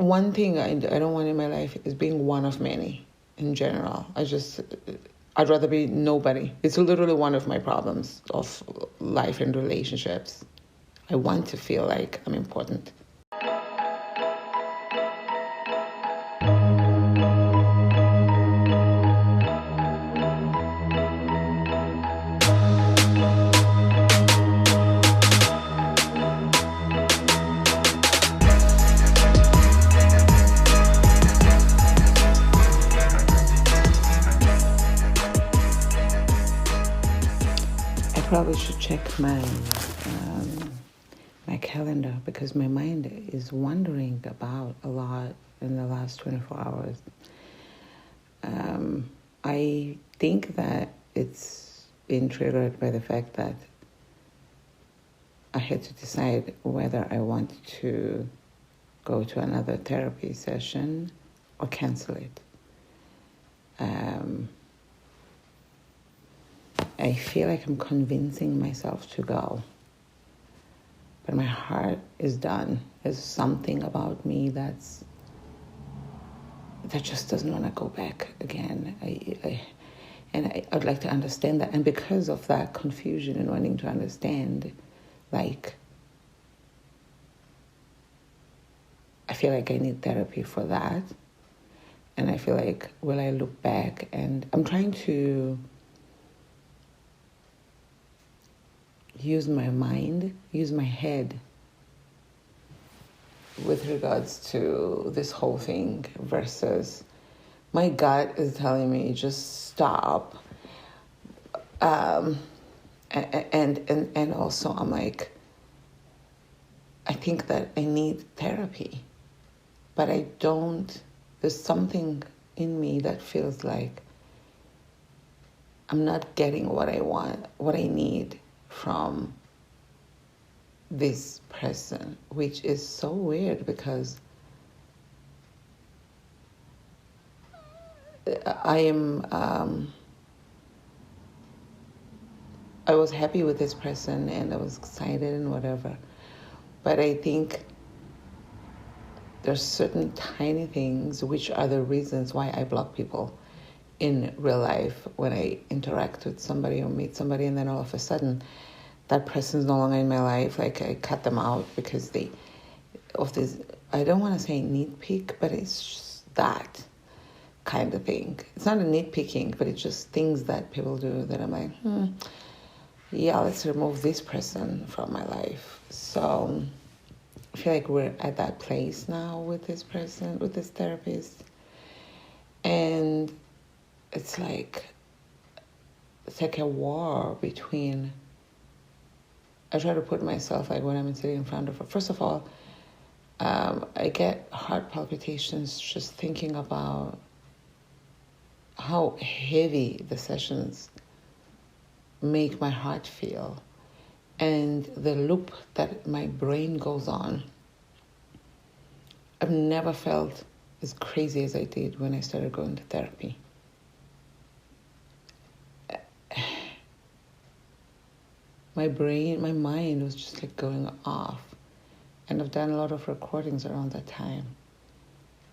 one thing I don't want in my life is being one of many in general. I'd rather be nobody. It's literally one of my problems of life and relationships. I want to feel like I'm important. Probably should check my calendar because my mind is wandering about a lot in the last 24 hours. I think that it's been triggered by the fact that I had to decide whether I want to go to another therapy session or cancel it. I feel like I'm convincing myself to go. But my heart is done. There's something about me that just doesn't want to go back again. I'd like to understand that. And because of that confusion and wanting to understand, like, I feel like I need therapy for that. And I feel like, will I look back? And I'm trying to use my mind, use my head with regards to this whole thing versus my gut is telling me just stop. And also I'm like, I think that I need therapy, but I don't, there's something in me that feels like I'm not getting what I want, what I need from this person, which is so weird because I was happy with this person and I was excited and whatever, but I think there's certain tiny things which are the reasons why I block people in real life when I interact with somebody or meet somebody, and then all of a sudden that person's no longer in my life. Like I cut them out because of this, I don't want to say nitpick, but it's just that kind of thing. It's not a nitpicking, but it's just things that people do that I'm like, yeah, let's remove this person from my life. So I feel like we're at that place now with this person, with this therapist. And it's like a war between, I try to put myself like when I'm sitting in front of her. First of all, I get heart palpitations just thinking about how heavy the sessions make my heart feel and the loop that my brain goes on. I've never felt as crazy as I did when I started going to therapy. My brain, my mind was just like going off. And I've done a lot of recordings around that time.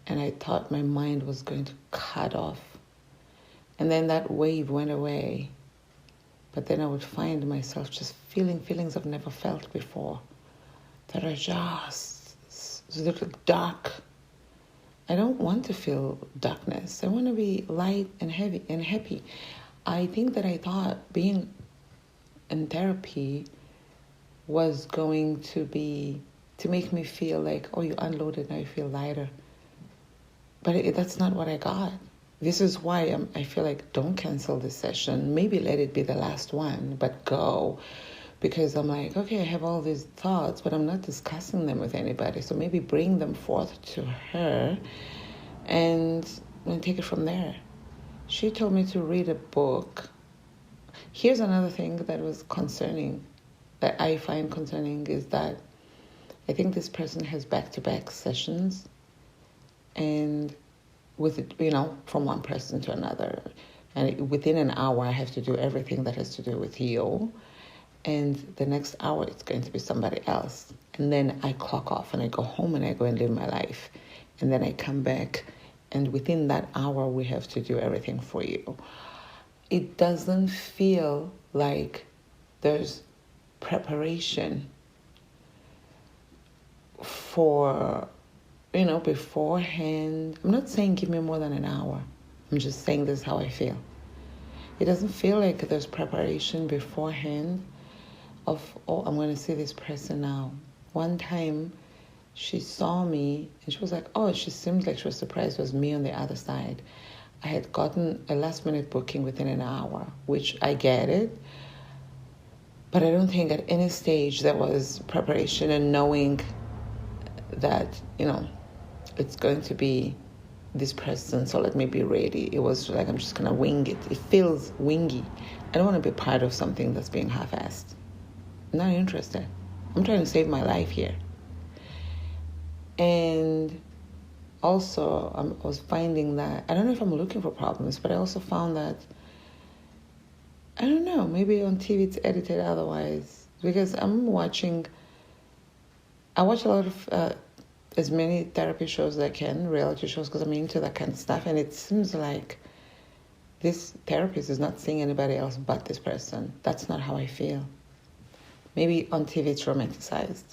And I thought my mind was going to cut off. And then that wave went away. But then I would find myself just feeling feelings I've never felt before that are just a little dark. I don't want to feel darkness. I want to be light and heavy and happy. I think that I thought being in therapy was going to make me feel like, oh, you unloaded, now you feel lighter. But that's not what I got. This is why I feel like don't cancel this session. Maybe let it be the last one, but go. Because I'm like, okay, I have all these thoughts, but I'm not discussing them with anybody. So maybe bring them forth to her and take it from there. She told me to read a book. Here's another thing that was concerning, that I find concerning, is that I think this person has back-to-back sessions, and with it, from one person to another. And within an hour, I have to do everything that has to do with you. And the next hour, it's going to be somebody else. And then I clock off and I go home and I go and live my life. and then I come back, and within that hour we have to do everything for you. It doesn't feel like there's preparation for, beforehand. I'm not saying give me more than an hour. I'm just saying this is how I feel. It doesn't feel like there's preparation beforehand of, oh, I'm going to see this person now. One time she saw me and she was like, oh, she seemed like she was surprised it was me on the other side. I had gotten a last minute booking within an hour, which I get it. But I don't think at any stage there was preparation and knowing that, it's going to be this person, so let me be ready. It was like, I'm just going to wing it. It feels wingy. I don't want to be part of something that's being half-assed. I'm not interested. I'm trying to save my life here. And also, I was finding that, I don't know if I'm looking for problems, but I also found that, I don't know, maybe on TV it's edited otherwise. Because I watch a lot of, as many therapy shows as I can, reality shows, because I'm into that kind of stuff. And it seems like this therapist is not seeing anybody else but this person. That's not how I feel. Maybe on TV it's romanticized.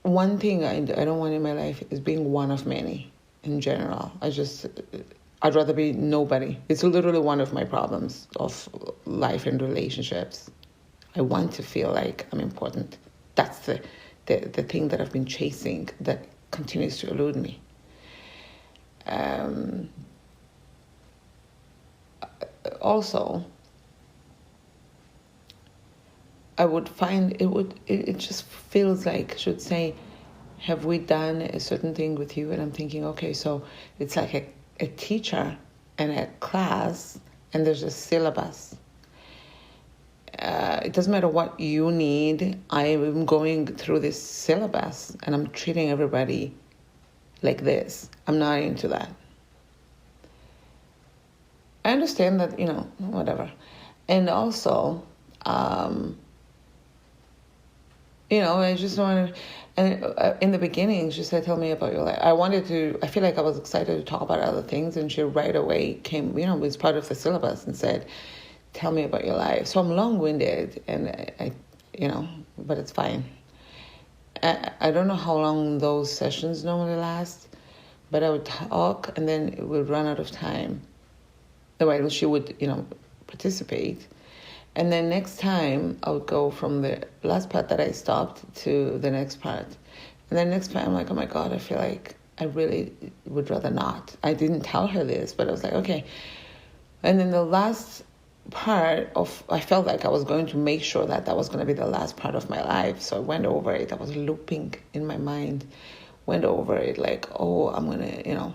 One thing I don't want in my life is being one of many in general. I'd rather be nobody. It's literally one of my problems of life and relationships. I want to feel like I'm important. That's the thing that I've been chasing that continues to elude me. Also, I would find it just feels like I should say, have we done a certain thing with you? And I'm thinking, okay, so it's like a teacher and a class, and there's a syllabus. It doesn't matter what you need. I am going through this syllabus and I'm treating everybody like this. I'm not into that. I understand that, whatever. And also, I just wanted, and in the beginning, she said, tell me about your life. I feel like I was excited to talk about other things, and she right away came, was part of the syllabus and said, tell me about your life. So I'm long-winded, and I but it's fine. I don't know how long those sessions normally last, but I would talk, and then it would run out of time. While she would, participate. And then next time, I would go from the last part that I stopped to the next part. And then next time, I'm like, oh my God, I feel like I really would rather not. I didn't tell her this, but I was like, okay. And then the last part I felt like I was going to make sure that was going to be the last part of my life. So I went over it. I was looping in my mind, went over it like, oh, I'm going to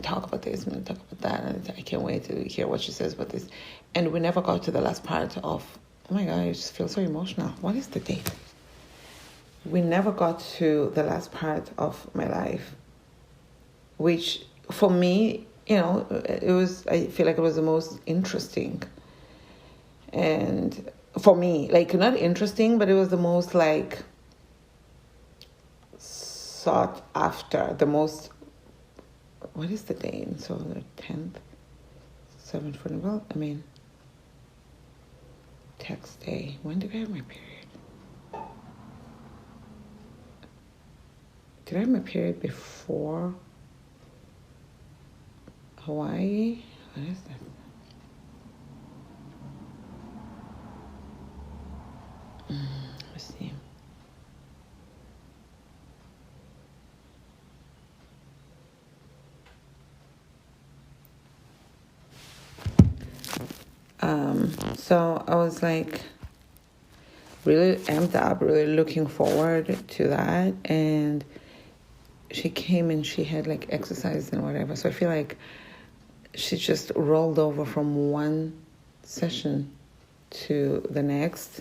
talk about this, I'm going to talk about that, and I can't wait to hear what she says about this. And we never got to the last part of, oh my God, I just feel so emotional. What is the date? We never got to the last part of my life, which for me, I feel like it was the most interesting. And for me, like, not interesting, but it was the most, like, sought after, the most, what is the date? So the 10th, 7th, well, text day. When did I have my period? Did I have my period before Hawaii? What is that? Let's see. So I was like really amped up, really looking forward to that. And she came and she had like exercise and whatever. So I feel like she just rolled over from one session to the next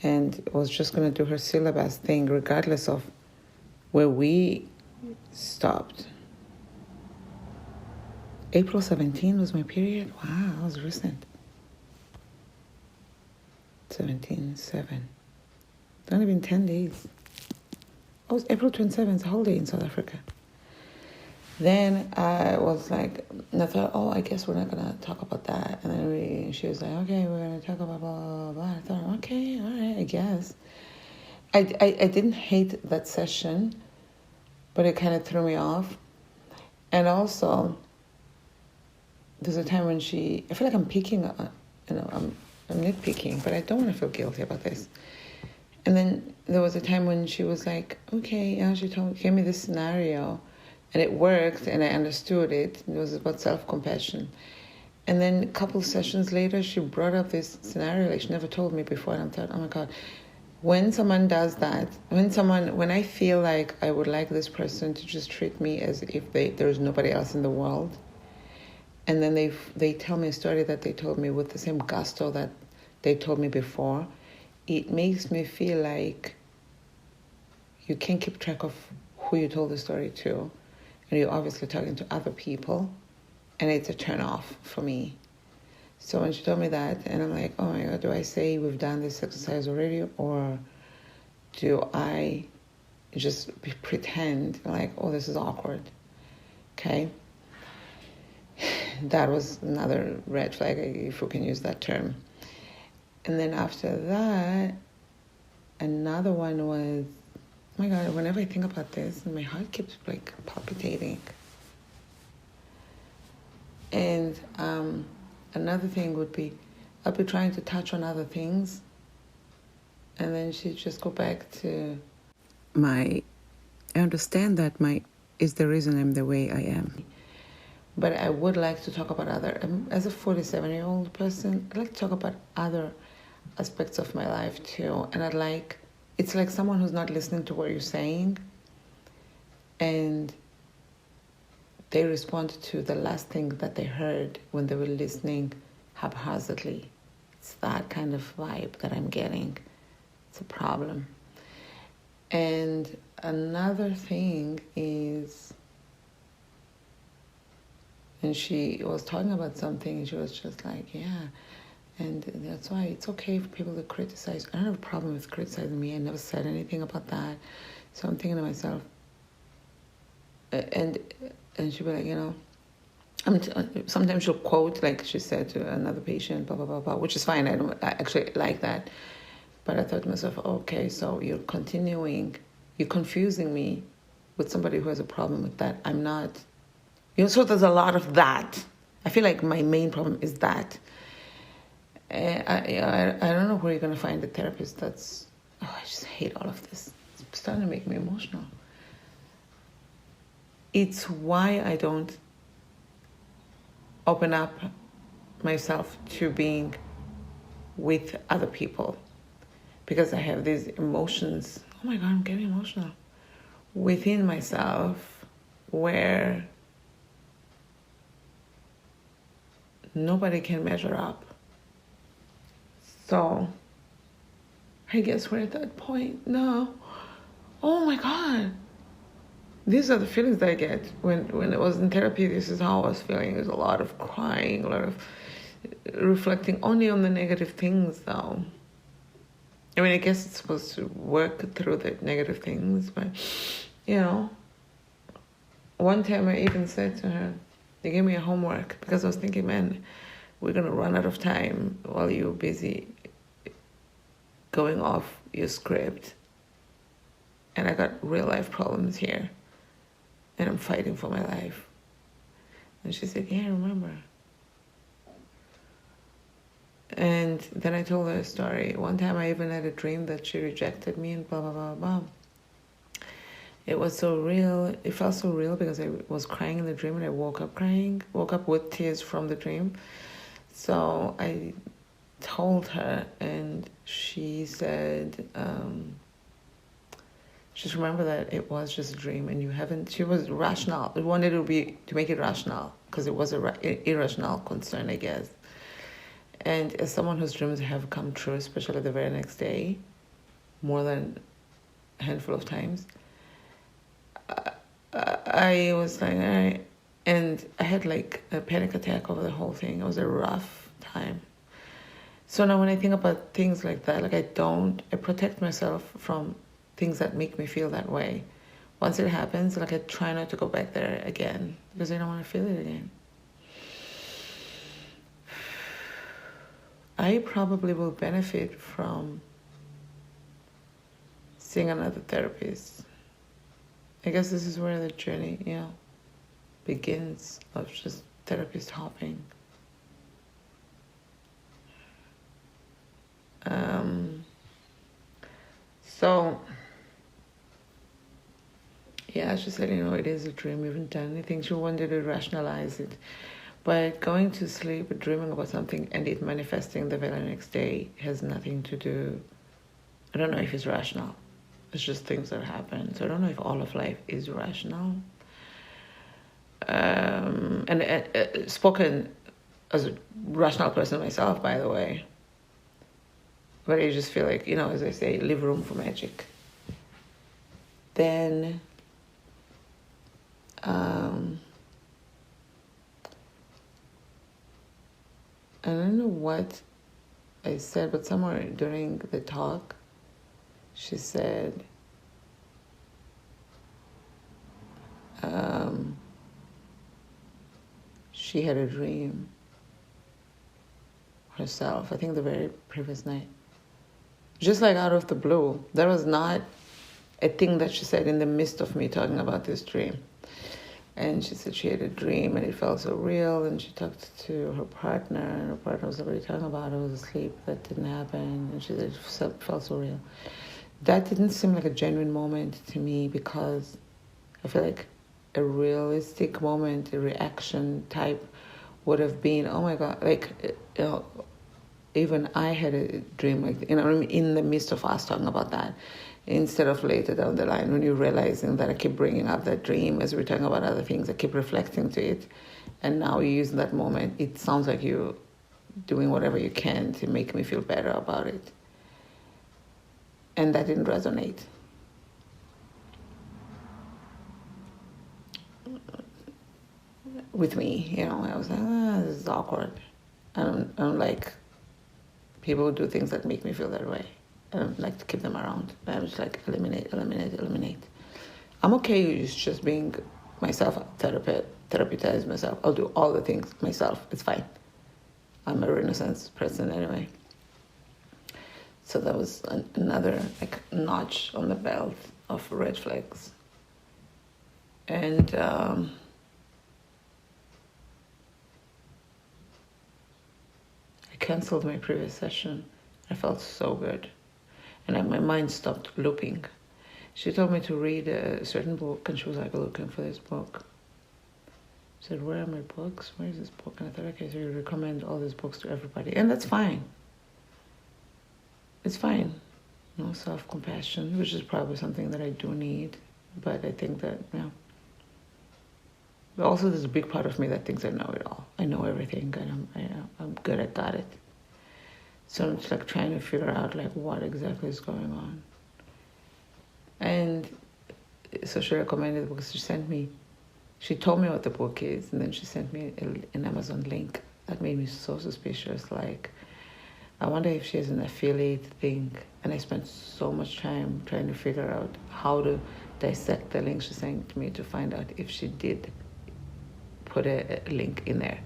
and was just going to do her syllabus thing regardless of where we stopped. April 17 was my period. Wow, that was recent. 17/7. It's only been 10 days. it was April 27th, it's a holiday in South Africa. Then I was like, and I thought, oh, I guess we're not going to talk about that. And then she was like, okay, we're going to talk about blah, blah, blah. I thought, okay, all right, I guess. I didn't hate that session, but it kind of threw me off. And also, there's a time when I feel like I'm picking, I'm nitpicking, but I don't want to feel guilty about this. And then there was a time when she was like, okay, she gave me this scenario, and it worked, and I understood it. It was about self-compassion. And then a couple of sessions later, she brought up this scenario like she never told me before, and I thought, oh my God, when someone does that, when I feel like I would like this person to just treat me as if there's nobody else in the world, and then they tell me a story that they told me with the same gusto that they told me before, it makes me feel like you can't keep track of who you told the story to. And you're obviously talking to other people, and it's a turn off for me. So when she told me that, and I'm like, oh my God, do I say we've done this exercise already, or do I just pretend like, oh, this is awkward? Okay. That was another red flag, if we can use that term. And then after that, another one was, oh my God, whenever I think about this, my heart keeps like palpitating. And another thing would be, I'll be trying to touch on other things, and then she'd just go back to I understand that is the reason I'm the way I am. But I would like to talk about as a 47-year-old person, I'd like to talk about other aspects of my life too. And it's like someone who's not listening to what you're saying, and they respond to the last thing that they heard when they were listening haphazardly. It's that kind of vibe that I'm getting. It's a problem. And another thing is, and she was talking about something, and she was just like, yeah, and that's why it's okay for people to criticize. I don't have a problem with criticizing me. I never said anything about that. So I'm thinking to myself, and she'll be like, sometimes she'll quote, like she said to another patient, blah, blah, blah, blah, which is fine. I actually like that. But I thought to myself, okay, so you're confusing me with somebody who has a problem with that. I'm not, so there's a lot of that. I feel like my main problem is that. I don't know where you're going to find a therapist I just hate all of this. It's starting to make me emotional. It's why I don't open up myself to being with other people, because I have these emotions. Oh my God, I'm getting emotional. Within myself, where nobody can measure up. So I guess we're at that point now. Oh my God. These are the feelings that I get when I was in therapy. This is how I was feeling. There's a lot of crying, a lot of reflecting only on the negative things, though. I mean, I guess it's supposed to work through the negative things, but, one time I even said to her, they gave me a homework, because I was thinking, man, we're going to run out of time while you're busy going off your script. And I got real life problems here. And I'm fighting for my life. And she said, yeah, I remember. And then I told her a story. One time I even had a dream that she rejected me and blah, blah, blah, blah. It was so real. It felt so real because I was crying in the dream, and I woke up crying, woke up with tears from the dream. So I told her, and she said, just remember that it was just a dream, and she was rational. I wanted to make it rational, because it was an irrational concern, I guess. And as someone whose dreams have come true, especially the very next day, more than a handful of times, I was like, all right. And I had like a panic attack over the whole thing. It was a rough time. So now when I think about things like that, I protect myself from things that make me feel that way. Once it happens, like I try not to go back there again because I don't want to feel it again. I probably will benefit from seeing another therapist. I guess this is where the journey, begins, of just therapist hopping. So, just letting you know it is a dream. We haven't done anything. She wanted to rationalize it. But going to sleep, dreaming about something, and it manifesting the very next day has nothing to do. I don't know if it's rational. It's just things that happen. So I don't know if all of life is rational. Spoken as a rational person myself, by the way. But I just feel like, as I say, leave room for magic. Then, I don't know what I said, but somewhere during the talk, she said, she had a dream herself, I think the very previous night. Just like out of the blue. That was not a thing that she said in the midst of me talking about this dream. And she said she had a dream and it felt so real, and she talked to her partner, and her partner was already talking about it. I was asleep, that didn't happen, and she said it felt so real. That didn't seem like a genuine moment to me, because I feel like a realistic moment, a reaction type would have been, oh my God, even I had a dream, in the midst of us talking about that, instead of later down the line when you're realizing that I keep bringing up that dream as we're talking about other things, I keep reflecting to it, and now you're using that moment. It sounds like you're doing whatever you can to make me feel better about it. And that didn't resonate. With me, I was like, this is awkward. I don't like people who do things that make me feel that way. I don't like to keep them around. I'm just like, eliminate. I'm okay with just being myself, therapeutize myself. I'll do all the things myself. It's fine. I'm a Renaissance person anyway. So that was another notch on the belt of red flags. And I canceled my previous session. I felt so good. And my mind stopped looping. She told me to read a certain book, and she was like looking for this book. She said, where are my books? Where is this book? And I thought, okay, so you recommend all these books to everybody. And that's fine. It's fine. Self-compassion, which is probably something that I do need. But I think that, But also there's a big part of me that thinks I know it all. I know everything, and I'm good at it. So I'm just trying to figure out what exactly is going on. And so she recommended the book. She told me what the book is, and then she sent me an Amazon link. That made me so suspicious. I wonder if she has an affiliate thing. And I spent so much time trying to figure out how to dissect the link she sent to me to find out if she did put a link in there.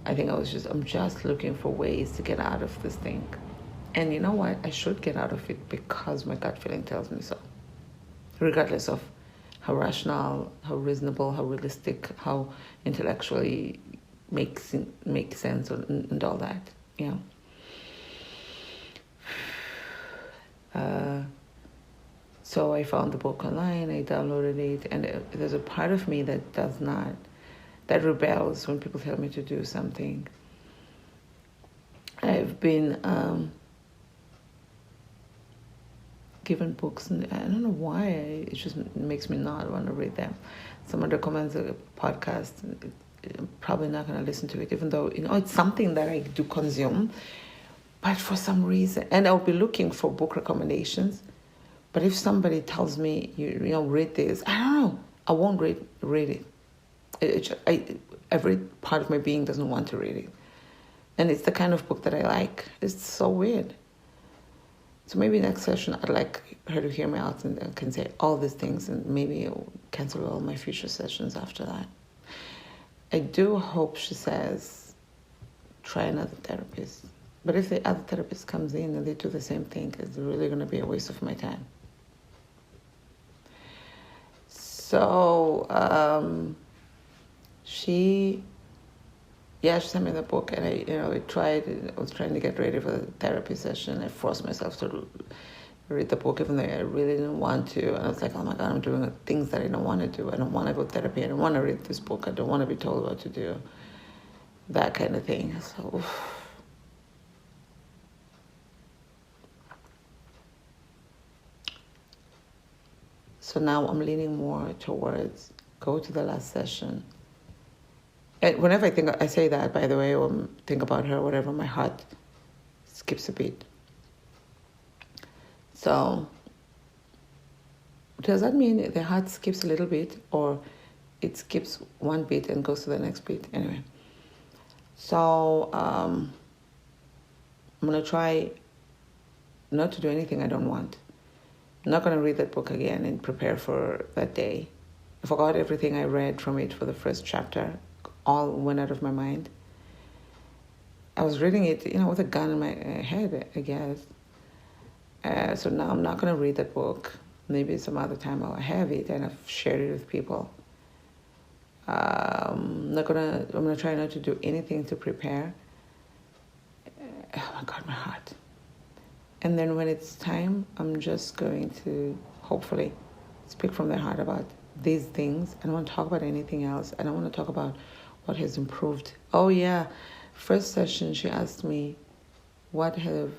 I think I'm just looking for ways to get out of this thing. And you know what? I should get out of it because my gut feeling tells me so. Regardless of how rational, how reasonable, how realistic, how intellectually makes sense and all that. So I found the book online, I downloaded it, and there's a part of me that that rebels when people tell me to do something. I've been given books, and I don't know why, it just makes me not want to read them. Someone recommends a podcast, I'm probably not going to listen to it, even though, it's something that I do consume, but for some reason, and I'll be looking for book recommendations, but if somebody tells me, read this, I don't know, I won't read it. Every part of my being doesn't want to read it. And it's the kind of book that I like. It's so weird. So maybe next session I'd like her to hear me out and can say all these things, and maybe cancel all my future sessions after that. I do hope she says, try another therapist. But if the other therapist comes in and they do the same thing, it's really going to be a waste of my time. So she sent me the book, and I was trying to get ready for the therapy session. I forced myself to read the book even though I really didn't want to. And I was like, oh my God, I'm doing things that I don't want to do. I don't want to go to therapy. I don't want to read this book. I don't want to be told what to do. That kind of thing. So now I'm leaning more towards go to the last session. And whenever I say that, by the way, or think about her, whatever, my heart skips a beat. So does that mean the heart skips a little bit, or it skips one beat and goes to the next beat? Anyway, so I'm going to try not to do anything I don't want. I'm not going to read that book again and prepare for that day. I forgot everything I read from it for the first chapter. All went out of my mind. I was reading it, with a gun in my head, I guess. So now I'm not going to read that book. Maybe some other time I'll have it and I've shared it with people. I'm going to try not to do anything to prepare. Oh my God, my heart. And then when it's time, I'm just going to hopefully speak from their heart about these things. I don't want to talk about anything else. I don't want to talk about what has improved. Oh yeah, first session she asked me what has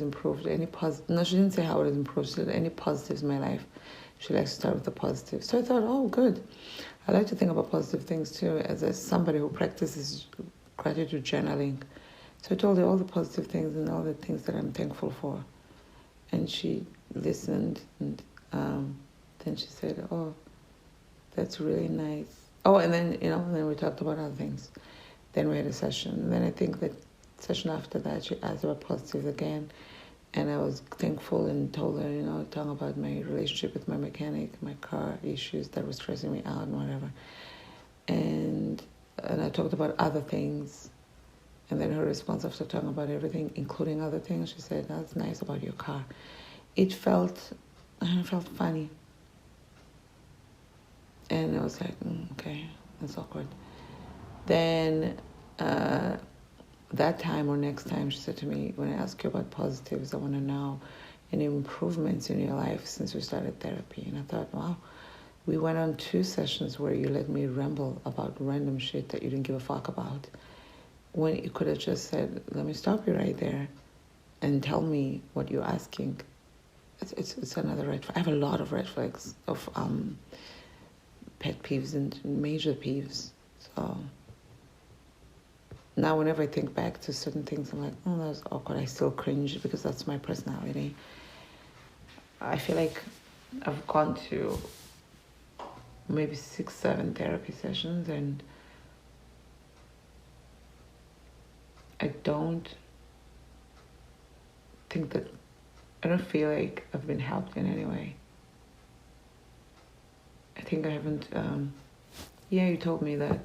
improved. No, she didn't say how it has improved. She said any positives in my life. She likes to start with the positive. So I thought, oh good. I like to think about positive things too, as somebody who practices gratitude journaling. So I told her all the positive things and all the things that I'm thankful for. And she listened, and then she said, oh, that's really nice. Oh, and then, then we talked about other things. Then we had a session. And then I think that session after that, she asked about positives again. And I was thankful and told her, talking about my relationship with my mechanic, my car issues that was stressing me out and whatever. And I talked about other things. And then her response after talking about everything, including other things, she said, that's nice about your car. It felt funny. And I was like, okay, that's awkward. Then that time or next time, she said to me, when I ask you about positives, I want to know any improvements in your life since we started therapy. And I thought, wow, we went on 2 sessions where you let me ramble about random shit that you didn't give a fuck about. When you could have just said, let me stop you right there and tell me what you're asking. It's another red flag. I have a lot of red flags of pet peeves and major peeves. So now whenever I think back to certain things, I'm like, oh, that was awkward. I still cringe because that's my personality. I feel like I've gone to maybe 6, 7 therapy sessions, and I don't feel like I've been helped in any way. I think I haven't, you told me that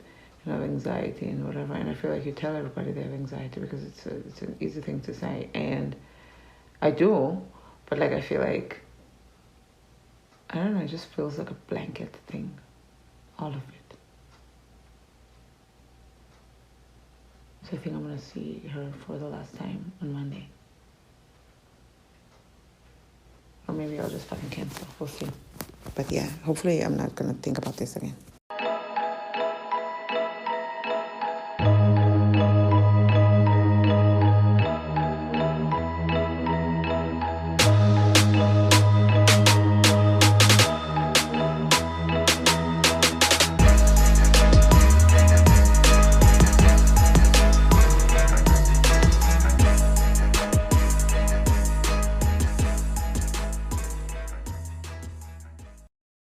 you have anxiety and whatever, and I feel like you tell everybody they have anxiety because it's an easy thing to say, and I do, but I feel like, I don't know, it just feels like a blanket thing, all of it. So I think I'm going to see her for the last time on Monday. Or maybe I'll just fucking cancel. We'll see. But yeah, hopefully I'm not going to think about this again.